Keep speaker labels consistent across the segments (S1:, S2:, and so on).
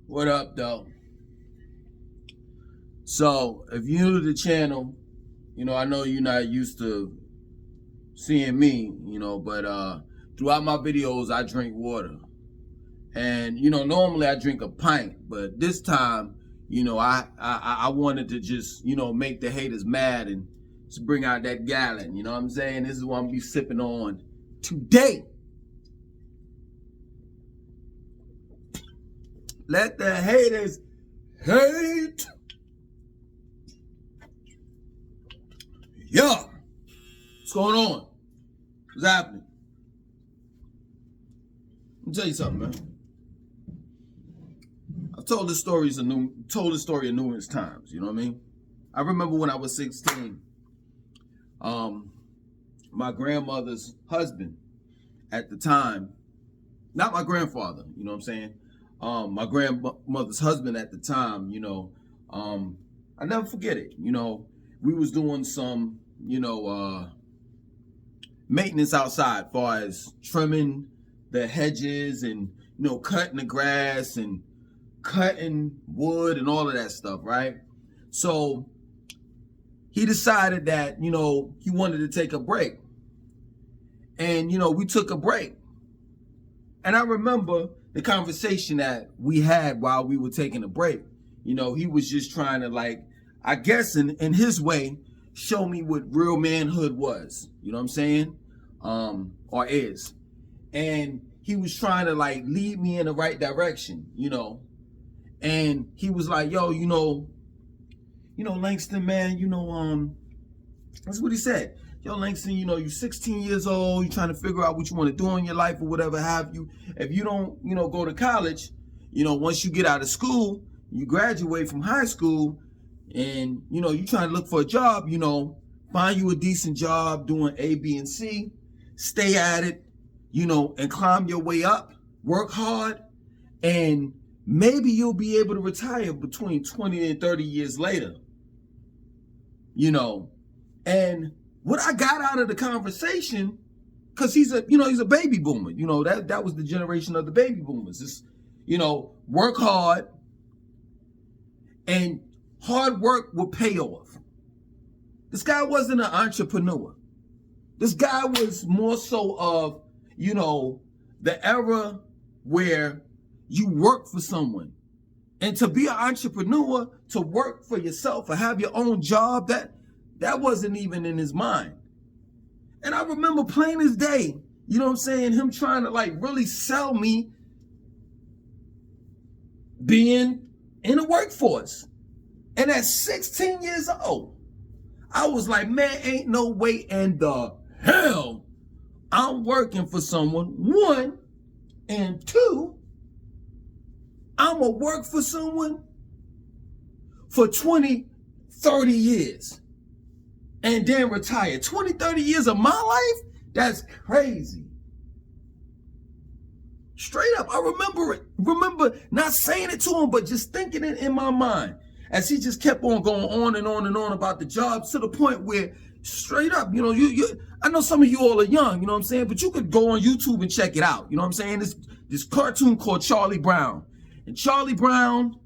S1: What up, though? So, if you're new to the channel, I know you're not used to seeing me, but throughout my videos, I drink water. And, normally I drink a pint, but this time, I wanted to just, make the haters mad and just bring out that gallon. You know what I'm saying? This is what I'm going to be sipping on today. Let the haters hate. Yeah. What's going on? What's happening? Let me tell you something, man. I've told this story numerous times. You know what I mean? I remember when I was 16, my grandmother's husband at the time, not my grandfather, you know what I'm saying? My grandmother's husband at the time, I never forget it. We was doing some, maintenance outside, far as trimming the hedges and, cutting the grass and cutting wood and all of that stuff, right? So he decided that, he wanted to take a break. And, we took a break. And I remember the conversation that we had while we were taking a break. He was just trying to, I guess in his way, show me what real manhood was. You know what I'm saying? Or is. And he was trying to lead me in the right direction, And he was like, yo, Langston, man, that's what he said. Yo, Langston, you 16 years old, you trying to figure out what you want to do in your life or whatever have you. If you don't, go to college, once you get out of school, you graduate from high school and, you trying to look for a job, find you a decent job doing A, B, and C, stay at it, and climb your way up, work hard, and maybe you'll be able to retire between 20 and 30 years later, and what I got out of the conversation, because he's a baby boomer, that was the generation of the baby boomers. It's, work hard, and hard work will pay off. This guy wasn't an entrepreneur. This guy was more so of, the era where you work for someone. And to be an entrepreneur, to work for yourself or have your own job, that wasn't even in his mind. And I remember plain as day, him trying to really sell me being in the workforce. And at 16 years old, I was like, man, ain't no way in the hell I'm working for someone, one, and two, I'm gonna work for someone for 20, 30 years and then retire. 20, 30 years of my life? That's crazy. Straight up, I remember not saying it to him, but just thinking it in my mind as he just kept on going on and on and on about the job, to the point where straight up, I know some of you all are young, you know what I'm saying? But you could go on YouTube and check it out. You know what I'm saying? This cartoon called Charlie Brown. And Charlie Brown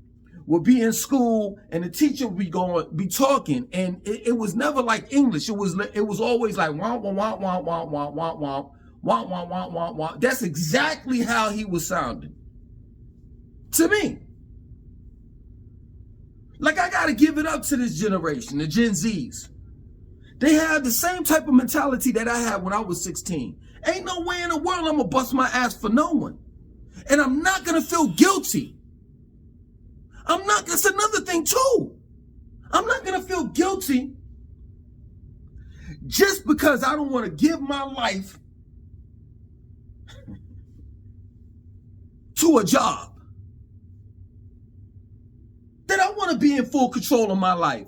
S1: would be in school and the teacher would be talking, and it was never like English. It was always like wah wah wah wah wah wah wah wah wah wah wah wah wah. That's exactly how he was sounding to me. I gotta give it up to this generation, the Gen Zs. They have the same type of mentality that I had when I was 16. Ain't no way in the world I'm gonna bust my ass for no one. And I'm not gonna feel guilty. That's another thing too. I'm not gonna feel guilty just because I don't want to give my life to a job. That I want to be in full control of my life.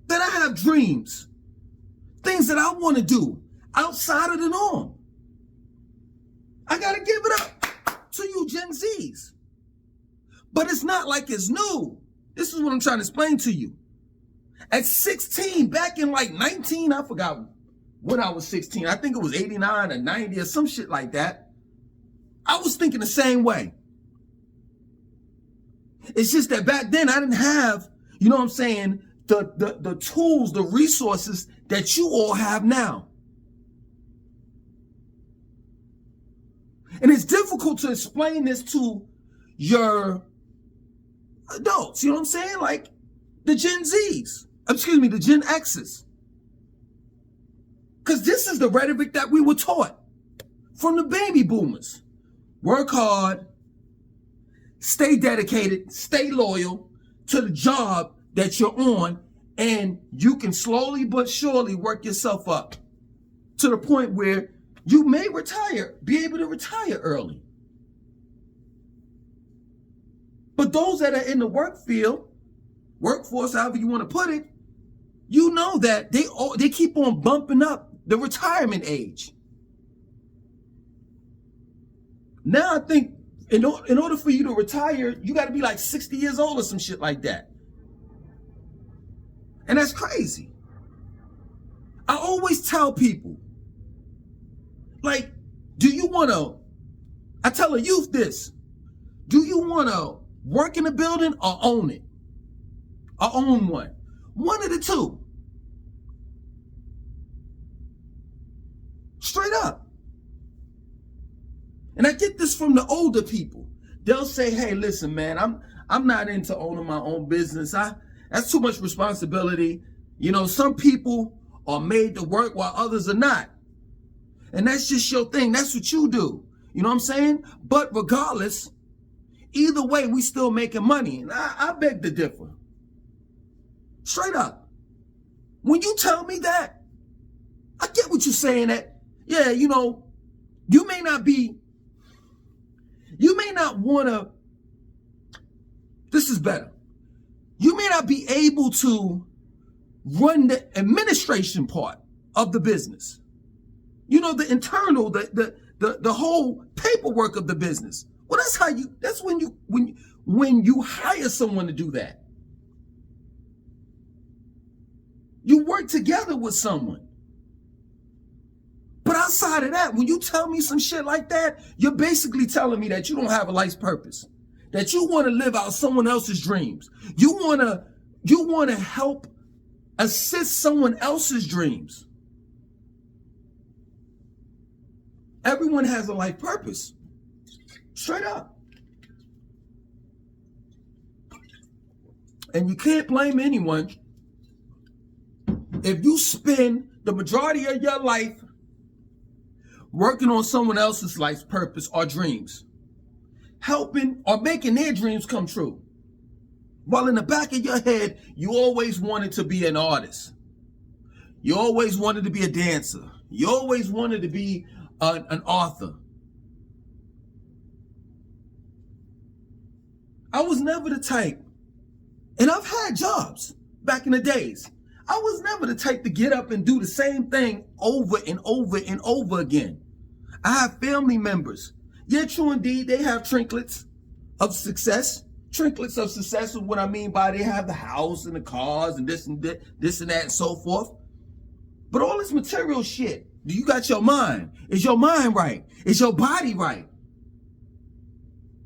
S1: That I have dreams. Things that I want to do outside of the norm. I got to give it up to you Gen Zs. But it's not like it's new. This is what I'm trying to explain to you. At 16, back in 19, I forgot when I was 16. I think it was 89 or 90 or some shit like that. I was thinking the same way. It's just that back then I didn't have, you know what I'm saying, the tools, the resources that you all have now. And it's difficult to explain this to your adults, you know what I'm saying? Like the Gen Zs, the Gen Xs. Because this is the rhetoric that we were taught from the baby boomers. Work hard, stay dedicated, stay loyal to the job that you're on, and you can slowly but surely work yourself up to the point where you may be able to retire early. But those that are in the workforce, however you want to put it, you know that they keep on bumping up the retirement age. Now I think in order for you to retire, you got to be like 60 years old or some shit like that. And that's crazy. I always tell people, like, I tell a youth this, do you want to work in a building or own it? Or own one? One of the two. Straight up. And I get this from the older people. They'll say, hey, listen, man, I'm not into owning my own business. That's too much responsibility. You know, some people are made to work while others are not. And that's just your thing. That's what you do. You know what I'm saying? But regardless, either way, we still making money. And I beg to differ. Straight up. When you tell me that, I get what you're saying that, yeah, you know, you may not want to, this is better. You may not be able to run the administration part of the business. You know, the internal, the whole paperwork of the business. Well, that's when you hire someone to do that. You work together with someone. But outside of that, when you tell me some shit like that, you're basically telling me that you don't have a life's purpose. That you want to live out someone else's dreams. You want to help assist someone else's dreams. Everyone has a life purpose. Straight up. And you can't blame anyone if you spend the majority of your life working on someone else's life's purpose or dreams, helping or making their dreams come true. While in the back of your head, you always wanted to be an artist. You always wanted to be a dancer. You always wanted to be an author. I was never the type, and I've had jobs back in the days. I was never the type to get up and do the same thing over and over and over again. I have family members. Yeah, true indeed, they have trinkets of success. Trinkets of success is what I mean by they have the house and the cars and this and that and so forth. But all this material shit, do you got your mind? Is your mind right? Is your body right?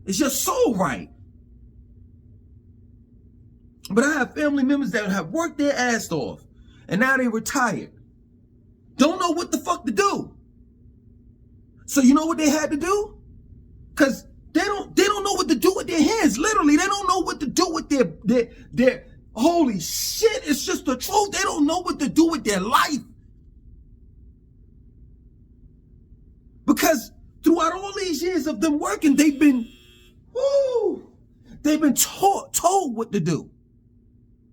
S1: Is your soul right? But I have family members that have worked their ass off and now they retired. Don't know what the fuck to do. So you know what they had to do? Because they don't know what to do with their hands. Literally, they don't know what to do with their holy shit. It's just the truth. They don't know what to do with their life. Because throughout all these years of them working, they've been told what to do.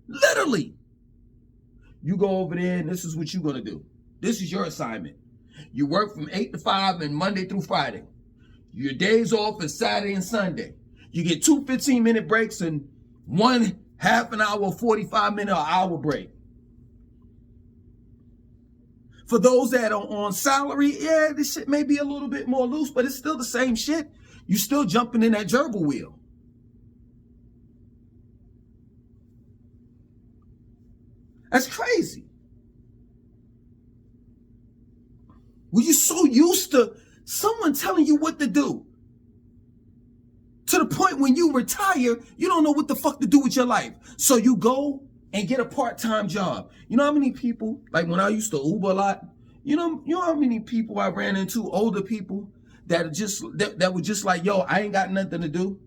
S1: Literally. You go over there and this is what you're going to do. This is your assignment. You work from 8 to 5 and Monday through Friday. Your days off is Saturday and Sunday. You get 2 15-minute breaks and 1 half an hour, 45-minute or hour break. For those that are on salary, yeah, this shit may be a little bit more loose, but it's still the same shit. You're still jumping in that gerbil wheel. That's crazy. Were you so used to someone telling you what to do? To the point when you retire, you don't know what the fuck to do with your life. So you go and get a part-time job. You know how many people, like when I used to Uber a lot, you know how many people I ran into, older people that were just like, yo, I ain't got nothing to do.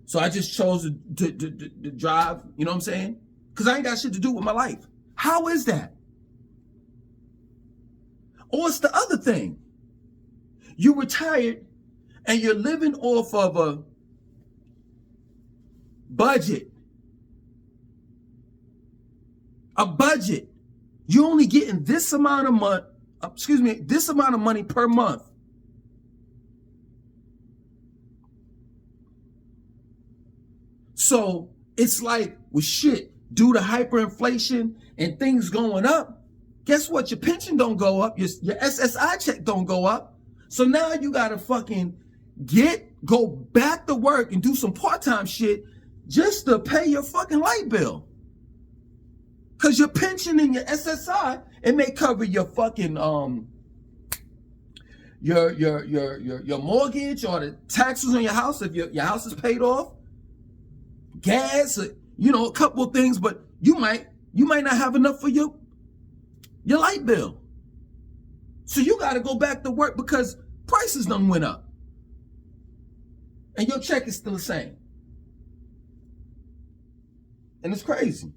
S1: So I just chose to drive, you know what I'm saying? Because I ain't got shit to do with my life. How is that? Or it's the other thing. You retired and you're living off of a budget. A budget. You're only getting this amount of money per month. So it's like, well, shit, due to hyperinflation and things going up, guess what? Your pension don't go up. Your SSI check don't go up. So now you got to fucking go back to work and do some part-time shit just to pay your fucking light bill. Because your pension and your SSI, it may cover your fucking, your mortgage or the taxes on your house if your house is paid off. Gas, you know, a couple of things, but you might not have enough for your light bill. So you got to go back to work because prices done went up. And your check is still the same. And it's crazy.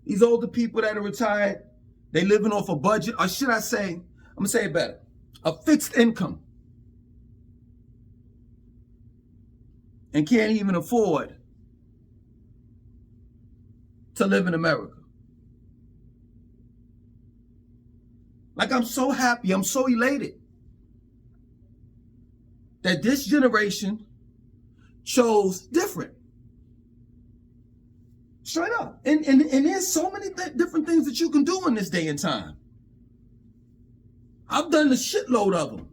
S1: These older people that are retired, they living off a budget, or should I say, I'm going to say it better, a fixed income. And can't even afford to live in America. Like, I'm so happy, I'm so elated that this generation chose different. Straight up. And there's so many different things that you can do in this day and time. I've done a shitload of them.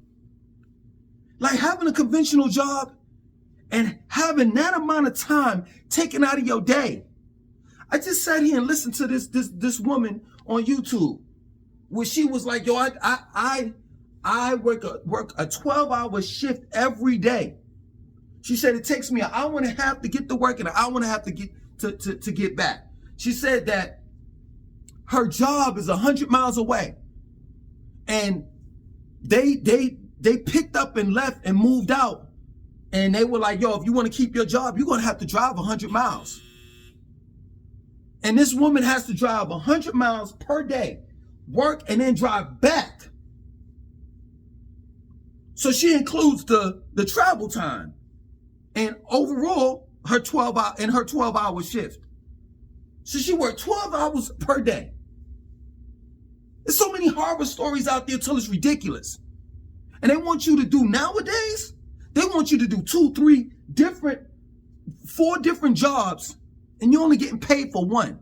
S1: Like having a conventional job and having that amount of time taken out of your day. I just sat here and listened to this woman on YouTube where she was like, yo, I work a 12-hour shift every day. She said it takes me an hour and a half to get to work and an hour and a half to get back. She said that her job is 100 miles away. And they picked up and left and moved out. And they were like, yo, if you want to keep your job, you're going to have to drive 100 miles. And this woman has to drive 100 miles per day, work, and then drive back. So she includes the travel time and overall her 12-hour shift. So she worked 12 hours per day. There's so many horror stories out there till it's ridiculous. And they want you to do nowadays, they want you to do 2, 3 different, 4 different jobs, and you're only getting paid for one.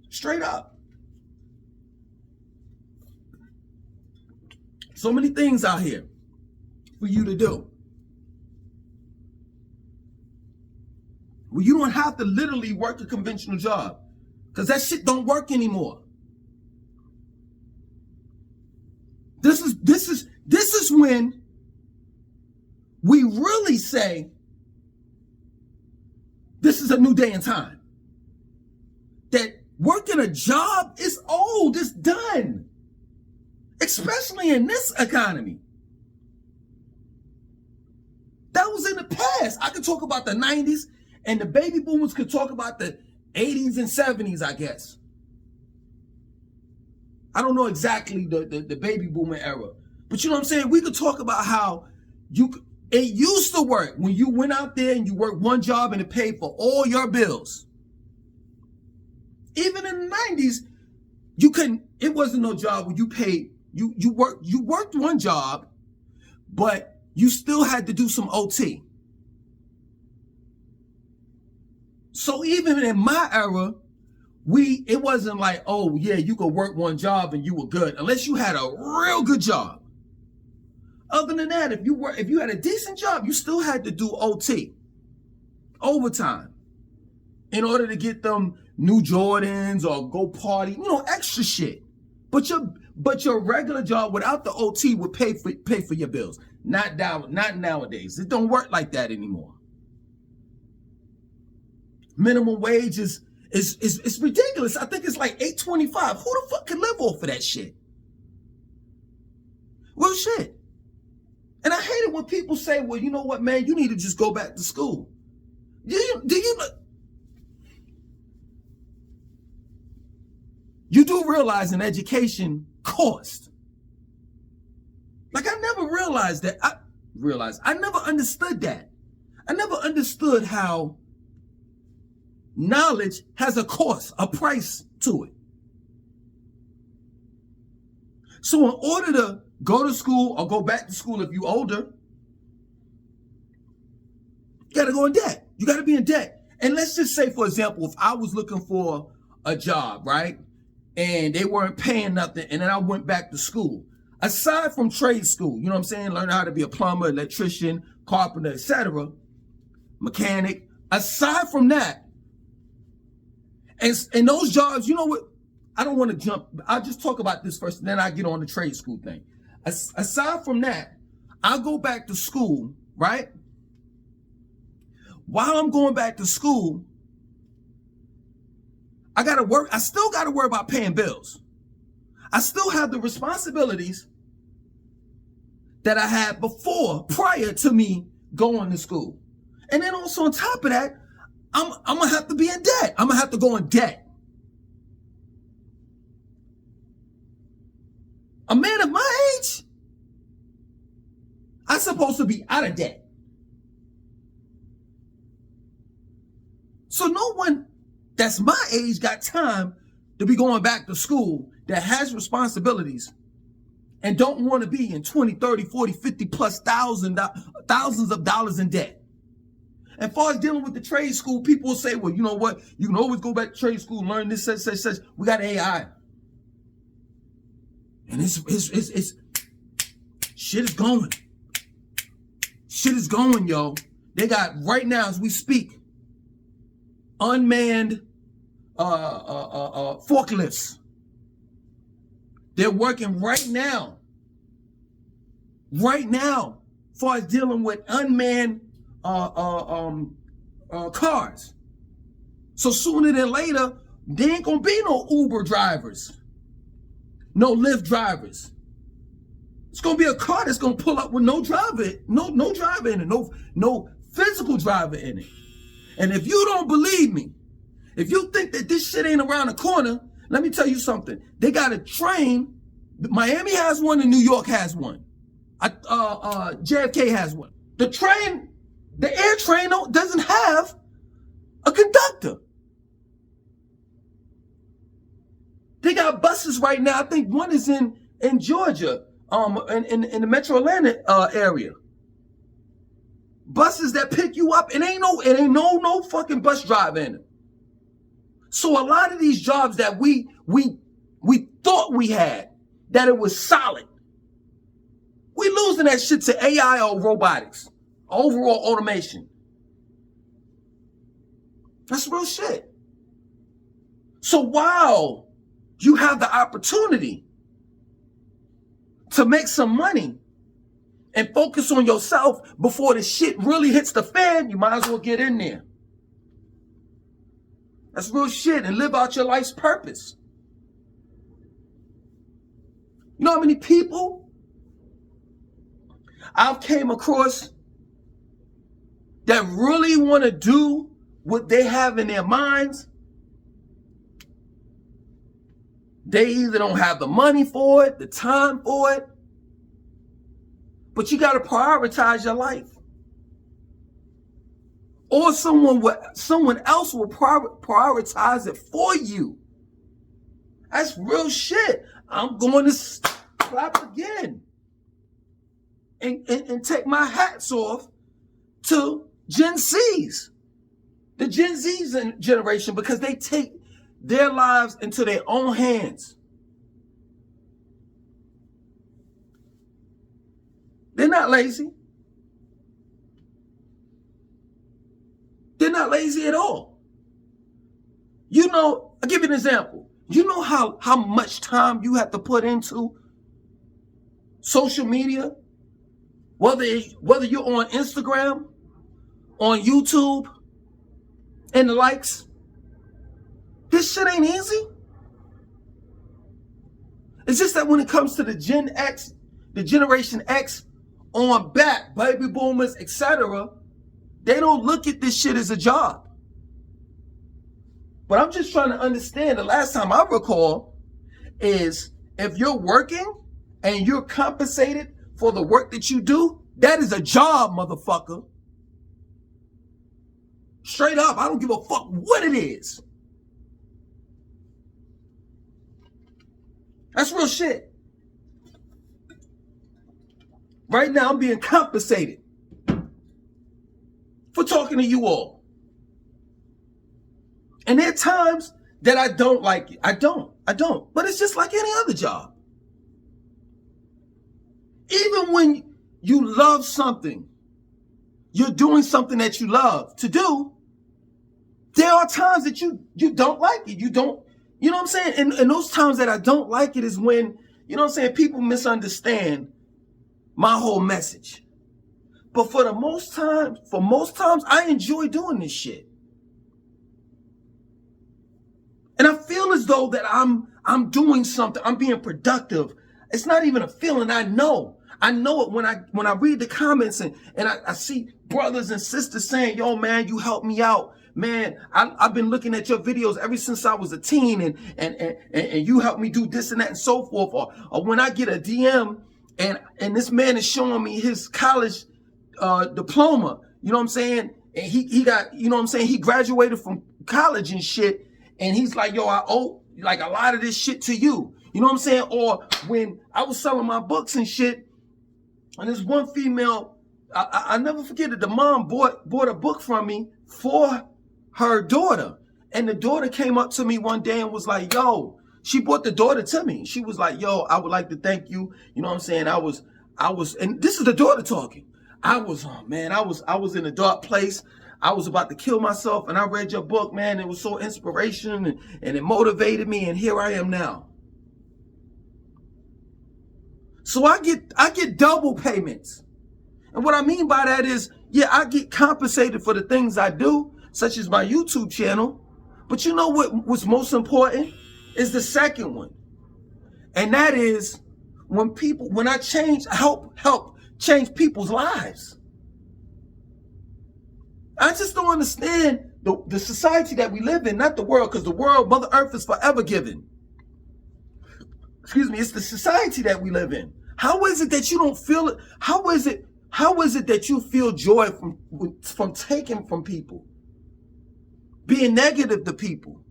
S1: Straight up. So many things out here for you to do. Well, you don't have to literally work a conventional job because that shit don't work anymore. This is when we really say this is a new day and time. That working a job is old, it's done. Especially in this economy. That was in the past. I could talk about the 90s, and the baby boomers could talk about the 80s and 70s, I guess. I don't know exactly the baby boomer era. But you know what I'm saying? We could talk about how it used to work when you went out there and you worked one job and it paid for all your bills. Even in the 90s, it wasn't no job where you paid. You worked one job, but you still had to do some OT. So even in my era, it wasn't like, oh yeah, you could work one job and you were good, unless you had a real good job. Other than that, if you had a decent job, you still had to do OT, overtime, in order to get them new Jordans or go party, extra shit. But your regular job without the OT would pay for your bills. Not nowadays. It don't work like that anymore. Minimum wage is ridiculous. I think it's like $8.25. Who the fuck can live off of that shit? Well, shit. And I hate it when people say, well, you know what, man, you need to just go back to school. Do you do realize an education cost? Like, I never realized that. I never understood that. I never understood how knowledge has a cost, a price to it. So in order to go to school or go back to school if you're older, you got to go in debt. You got to be in debt. And let's just say, for example, if I was looking for a job, right? And they weren't paying nothing, and then I went back to school. Aside from trade school, you know what I'm saying? Learn how to be a plumber, electrician, carpenter, etc., mechanic. Aside from that, and those jobs, you know what? I don't want to jump. I'll just talk about this first, and then I get on the trade school thing. Aside from that, I'll go back to school, right? While I'm going back to school, I got to work. I still got to worry about paying bills. I still have the responsibilities that I had before, prior to me going to school. And then also on top of that, I'm going to have to be in debt. I'm going to have to go in debt. A man of my age, I'm supposed to be out of debt. So no one that's my age got time to be going back to school that has responsibilities and don't want to be in 20, 30, 40, 50 plus thousands of dollars in debt. And as far as dealing with the trade school, people will say, well, you know what? You can always go back to trade school and learn this, such. We got AI. And it's shit is going. Shit is going, yo. They got, right now as we speak, unmanned forklifts. They're working right now. Right now, as far as dealing with unmanned cars. So sooner than later, there ain't gonna be no Uber drivers, no Lyft drivers. It's gonna be a car that's gonna pull up with no driver, no driver in it, no physical driver in it. And if you don't believe me, if you think that this shit ain't around the corner, let me tell you something. They got a train. Miami has one and New York has one. JFK has one. The air train doesn't have a conductor. They got buses right now. I think one is in Georgia, in the Metro Atlanta area. Buses that pick you up, and ain't no fucking bus driver in it. So a lot of these jobs that we thought we had, that it was solid, we losing that shit to AI or robotics, overall automation. That's real shit. So while you have the opportunity to make some money and focus on yourself before the shit really hits the fan, you might as well get in there. That's real shit, and live out your life's purpose. You know how many people I've came across that really want to do what they have in their minds? They either don't have the money for it, the time for it, but you got to prioritize your life. Or someone else will prioritize it for you. That's real shit. I'm going to clap again and take my hats off to Gen Zs. The Gen Z generation, because they take their lives into their own hands. They're not lazy. They're not lazy at all. You know, I'll give you an example. You know how much time you have to put into social media? Whether you're on Instagram, on YouTube, and the likes. This shit ain't easy. It's just that when it comes to the Gen X, the Generation X on back, baby boomers, etc., they don't look at this shit as a job. But I'm just trying to understand, the last time I recall is if you're working and you're compensated for the work that you do, that is a job, motherfucker. Straight up, I don't give a fuck what it is. That's real shit. Right now, I'm being compensated for talking to you all. And there are times that I don't like it. I don't. But it's just like any other job. Even when you love something, you're doing something that you love to do, there are times that you don't like it. You don't, you know what I'm saying? And those times that I don't like it is when, you know what I'm saying, people misunderstand my whole message. But for most times, I enjoy doing this shit. And I feel as though that I'm doing something. I'm being productive. It's not even a feeling. I know it when I read the comments and I see brothers and sisters saying, yo, man, you helped me out. Man, I've been looking at your videos ever since I was a teen and you helped me do this and that and so forth. Or when I get a DM and this man is showing me his college diploma, you know what I'm saying? And he got, you know what I'm saying? He graduated from college and shit. And he's like, yo, I owe like a lot of this shit to you. You know what I'm saying? Or when I was selling my books and shit, and this one female, I never forget it, the mom bought a book from me for her daughter. And the daughter came up to me one day and was like, yo, she brought the daughter to me. She was like, yo, I would like to thank you. You know what I'm saying? I was, and this is the daughter talking. I was in a dark place. I was about to kill myself, and I read your book, man. It was so inspirational, and it motivated me, and here I am now. So I get double payments. And what I mean by that is, yeah, I get compensated for the things I do, such as my YouTube channel. But you know what's most important is the second one. And that is when I help change people's lives. I just don't understand the society that we live in, not the world, because the world, Mother Earth, is forever giving. Excuse me, it's the society that we live in. How is it that you don't feel it? How is it that you feel joy from taking from people? Being negative to people.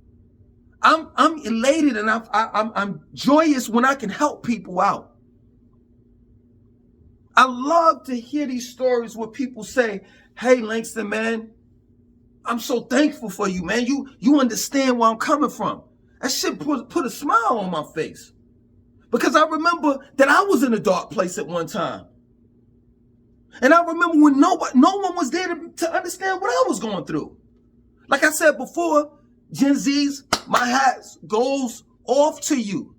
S1: I'm elated and I'm joyous when I can help people out. I love to hear these stories where people say, hey, Langston, man, I'm so thankful for you, man. You understand where I'm coming from. That shit put a smile on my face. Because I remember that I was in a dark place at one time. And I remember when no one was there to understand what I was going through. Like I said before, Gen Zs, my hat goes off to you.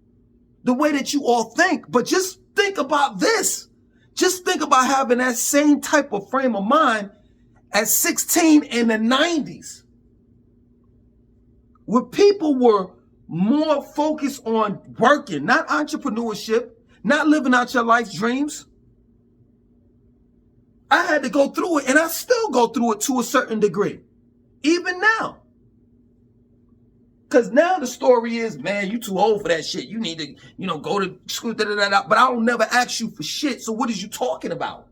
S1: The way that you all think. But just think about this. Just think about having that same type of frame of mind at 16 in the 90s. Where people were more focused on working, not entrepreneurship, not living out your life's dreams. I had to go through it, and I still go through it to a certain degree. Even now. Because now the story is, man, you too old for that shit. You need to, go to school, But I don't never ask you for shit, so what is you talking about?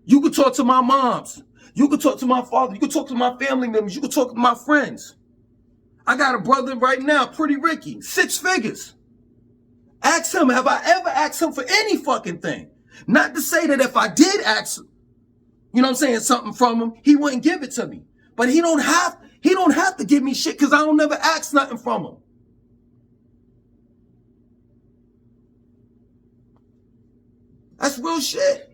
S1: You could talk to my moms. You could talk to my father. You could talk to my family members. You could talk to my friends. I got a brother right now, Pretty Ricky, 6 figures. Ask him, have I ever asked him for any fucking thing? Not to say that if I did ask him, something from him, he wouldn't give it to me. But he don't have to give me shit because I don't never ask nothing from him. That's real shit.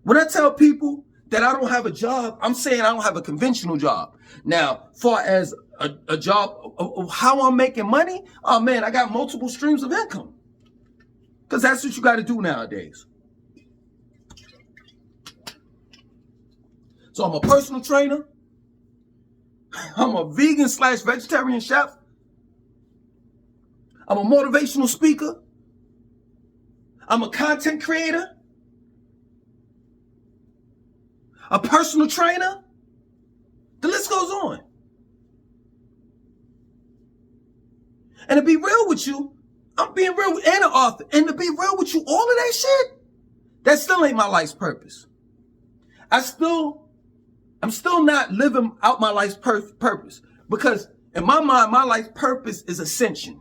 S1: When I tell people that I don't have a job, I'm saying I don't have a conventional job. Now, far as a job, how I'm making money, oh man, I got multiple streams of income. Because that's what you got to do nowadays. So I'm a personal trainer. I'm a vegan/vegetarian chef. I'm a motivational speaker. I'm a content creator. A personal trainer. The list goes on. And to be real with you, I'm being real, and an author. And to be real with you, all of that shit, that still ain't my life's purpose. I'm still not living out my life's purpose. Because in my mind, my life's purpose is ascension.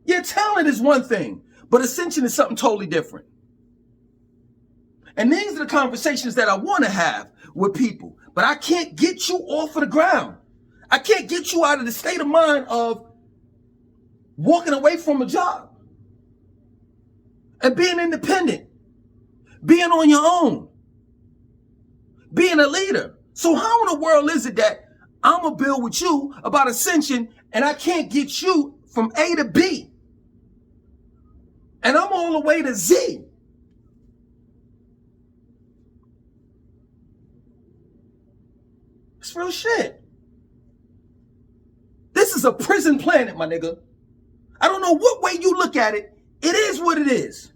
S1: Yeah, talent is one thing, but ascension is something totally different. And these are the conversations that I want to have with people. But I can't get you off of the ground. I can't get you out of the state of mind of walking away from a job and being independent, being on your own, being a leader. So how in the world is it that I'm going to build with you about ascension and I can't get you from A to B? And I'm all the way to Z. It's real shit. This is a prison planet, my nigga. I don't know what way you look at it. It is what it is.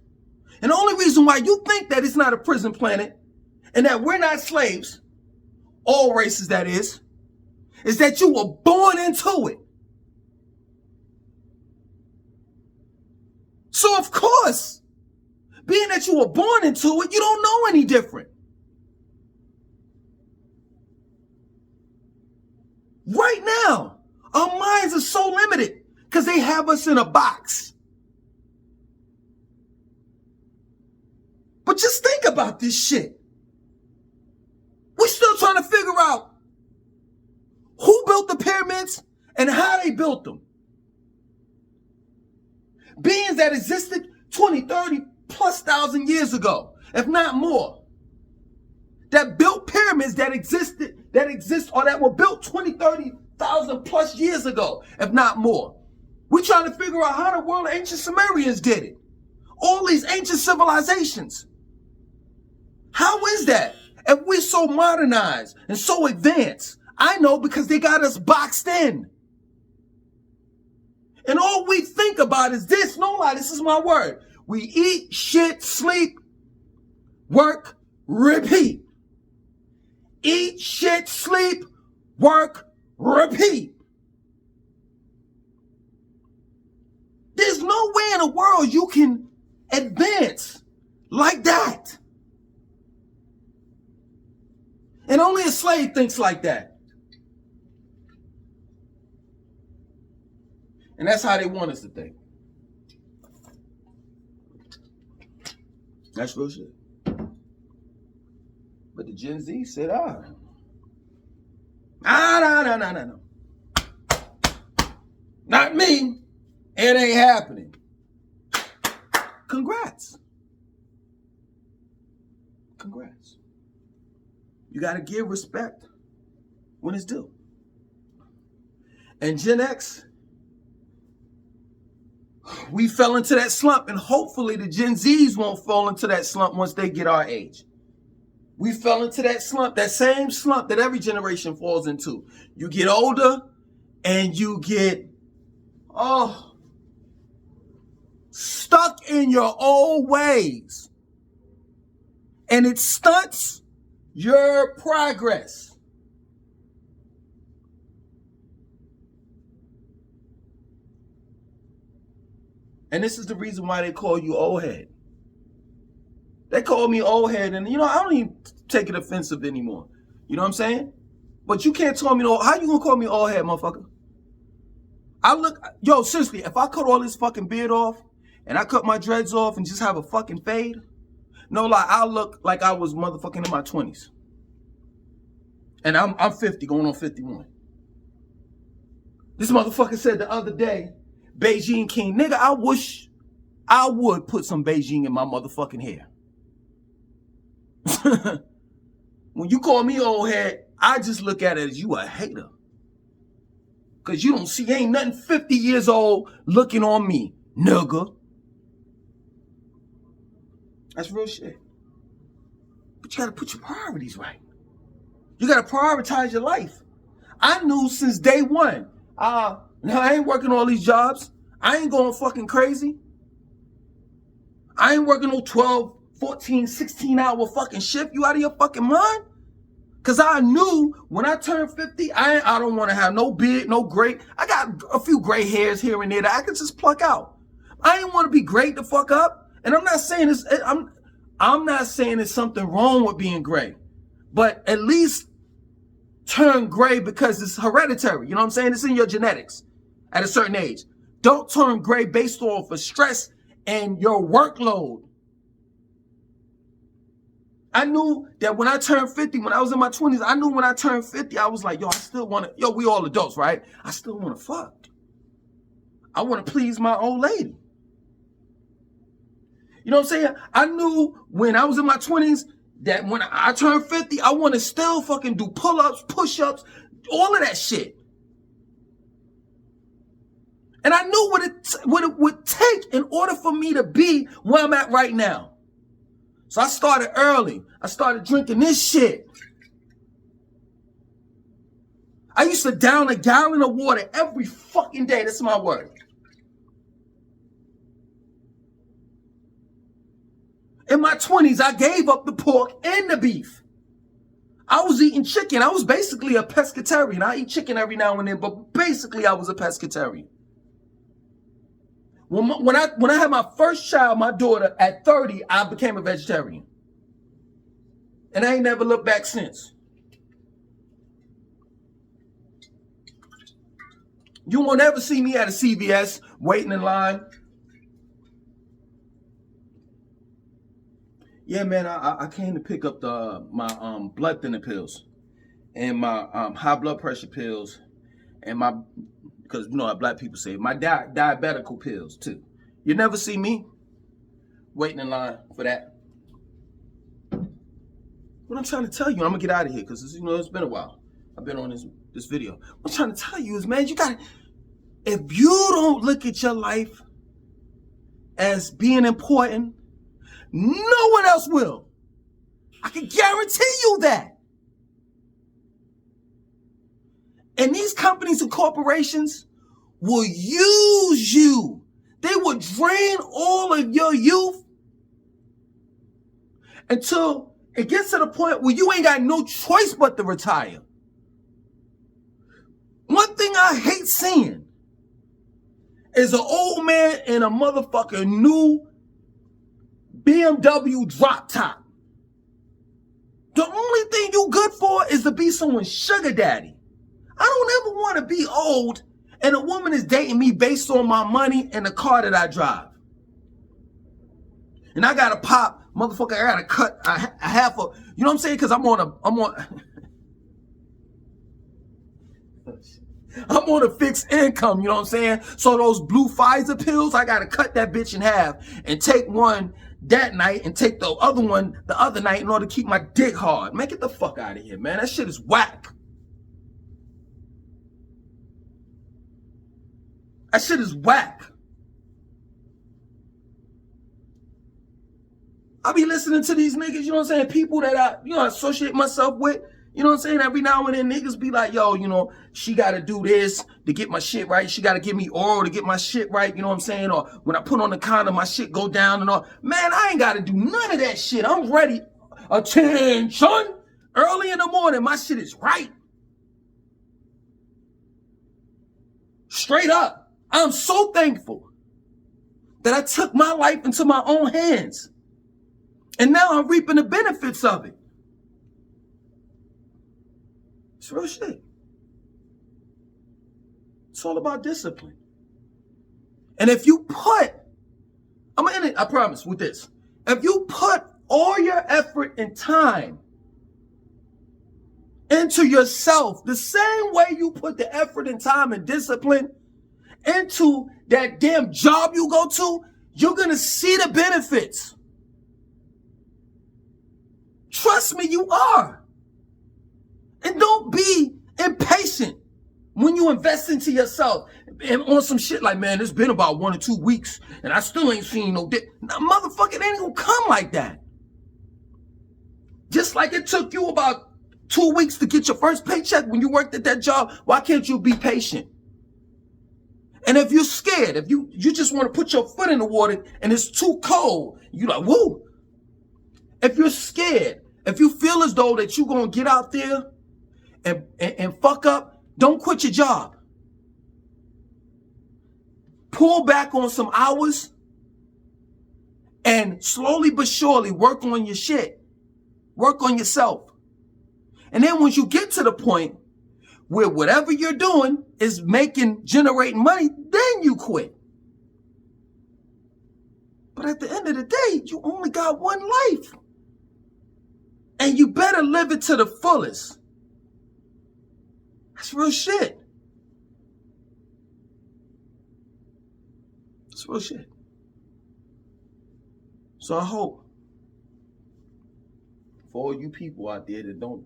S1: And the only reason why you think that it's not a prison planet and that we're not slaves, all races that is that you were born into it. So of course, being that you were born into it, you don't know any different. Right now, our minds are so limited because they have us in a box. But just think about this shit. We're still trying to figure out who built the pyramids and how they built them. Beings that existed 20, 30 plus thousand years ago, if not more, that built pyramids that exist or that were built 20, 30,000 plus years ago, if not more. We're trying to figure out how the world of ancient Sumerians did it. All these ancient civilizations. How is that? If we're so modernized and so advanced, I know because they got us boxed in. And all we think about is this. No lie, this is my word. We eat, shit, sleep, work, repeat. Eat, shit, sleep, work, repeat. There's no way in the world you can advance like that. And only a slave thinks like that. And that's how they want us to think. That's real shit. But the Gen Z said, no. Not me. It ain't happening. Congrats. Congrats. You got to give respect when it's due. And Gen X, we fell into that slump, and hopefully the Gen Zs won't fall into that slump once they get our age. We fell into that slump, that same slump that every generation falls into. You get older and you get, stuck in your old ways. And it stunts your progress. And this is the reason why they call you old head. They call me old head, and I don't even take it offensive anymore. You know what I'm saying? But you can't tell me how you gonna call me old head, motherfucker? Seriously, if I cut all this fucking beard off and I cut my dreads off and just have a fucking fade, no lie, I look like I was motherfucking in my 20s. And I'm 50, going on 51. This motherfucker said the other day, Beijing King, nigga, I wish I would put some Beijing in my motherfucking hair. When you call me old head, I just look at it as you a hater. Because you don't see, ain't nothing 50 years old looking on me, nigga. That's real shit. But you got to put your priorities right. You got to prioritize your life. I knew since day one, now I ain't working all these jobs. I ain't going fucking crazy. I ain't working no 12, 14, 16-hour fucking shift. You out of your fucking mind? Because I knew when I turned 50, I don't want to have no beard, no gray. I got a few gray hairs here and there that I can just pluck out. I didn't want to be great the fuck up. And I'm not saying this, I'm not saying there's something wrong with being gray. But at least turn gray because it's hereditary. You know what I'm saying? It's in your genetics at a certain age. Don't turn gray based off of stress and your workload. I knew that when I turned 50, when I was in my 20s, I knew when I turned 50, I was like, yo, I still want to, we all adults, right? I still want to fuck. I want to please my old lady. You know what I'm saying? I knew when I was in my 20s that when I turned 50, I want to still fucking do pull-ups, push-ups, all of that shit. And I knew what it would take in order for me to be where I'm at right now. So I started early. I started drinking this shit. I used to down a gallon of water every fucking day. That's my word. In my 20s, I gave up the pork and the beef. I was eating chicken. I was basically a pescatarian. I eat chicken every now and then, but basically I was a pescatarian. When I had my first child, my daughter, at 30, I became a vegetarian. And I ain't never looked back since. You won't ever see me at a CVS waiting in line. Yeah, man, I came to pick up my blood thinner pills and my high blood pressure pills and my, because you know how black people say, my diabetical pills too. You never see me waiting in line for that. What I'm trying to tell you, I'm gonna get out of here because it's been a while. I've been on this video. What I'm trying to tell you is, man, you gotta, if you don't look at your life as being important, no one else will. I can guarantee you that. And these companies and corporations will use you. They will drain all of your youth until it gets to the point where you ain't got no choice but to retire. One thing I hate seeing is an old man in a motherfucking new BMW drop top. The only thing you good for is to be someone's sugar daddy. I don't ever want to be old and a woman is dating me based on my money and the car that I drive. And I gotta pop, motherfucker, I gotta cut a half of, you know what I'm saying? Because I'm on a fixed income, you know what I'm saying? So those blue Pfizer pills, I gotta cut that bitch in half and take one that night and take the other one the other night in order to keep my dick hard. Man, get the fuck out of here, man. That shit is whack. That shit is whack. I be listening to these niggas, you know what I'm saying? People that I, associate myself with, you know what I'm saying? Every now and then niggas be like, yo, she got to do this to get my shit right. She got to give me oral to get my shit right. You know what I'm saying? Or when I put on the condom, my shit go down and all. Man, I ain't got to do none of that shit. I'm ready. Attention. Early in the morning, my shit is right. Straight up. I'm so thankful that I took my life into my own hands. And now I'm reaping the benefits of it. It's real shit. It's all about discipline. And if you put, I'm in it, I promise, with this. If you put all your effort and time into yourself, the same way you put the effort and time and discipline into that damn job you go to, You're going to see the benefits. Trust me, you are. And don't be impatient when you invest into yourself and on some shit like, man, it's been about 1 or 2 weeks and I still ain't seen no dick. Nah, motherfucker, it ain't gonna come like that. Just like it took you about 2 weeks to get your first paycheck when you worked at that job, why can't you be patient? And if you're scared, if you just want to put your foot in the water and it's too cold, you like, woo. If you're scared, if you feel as though that you're going to get out there and fuck up, don't quit your job. Pull back on some hours and slowly but surely work on your shit. Work on yourself. And then once you get to the point where whatever you're doing is generating money, then you quit. But at the end of the day, you only got one life. And you better live it to the fullest. That's real shit. It's real shit. So I hope for all you people out there that don't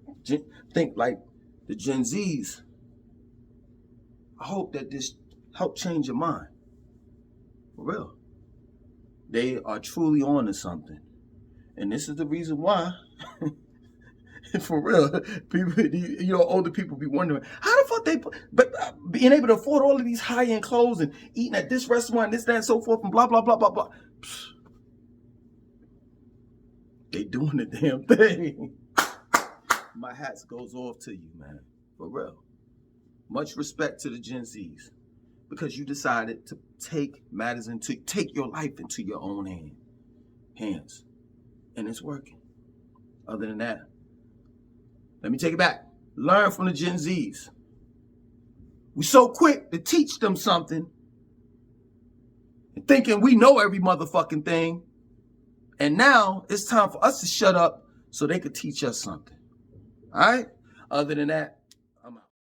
S1: think like the Gen Zs, I hope that this helped change your mind. For real. They are truly on to something. And this is the reason why, for real, people, older people be wondering, how the fuck being able to afford all of these high-end clothes and eating at this restaurant, this, that, and so forth, and blah, blah, blah, blah, blah. They doing the damn thing. My hat goes off to you, man. For real. Much respect to the Gen Zs. Because you decided to take your life into your own hands. And it's working. Other than that, let me take it back. Learn from the Gen Zs. We so quick to teach them something and thinking we know every motherfucking thing. And now it's time for us to shut up so they could teach us something. All right? Other than that,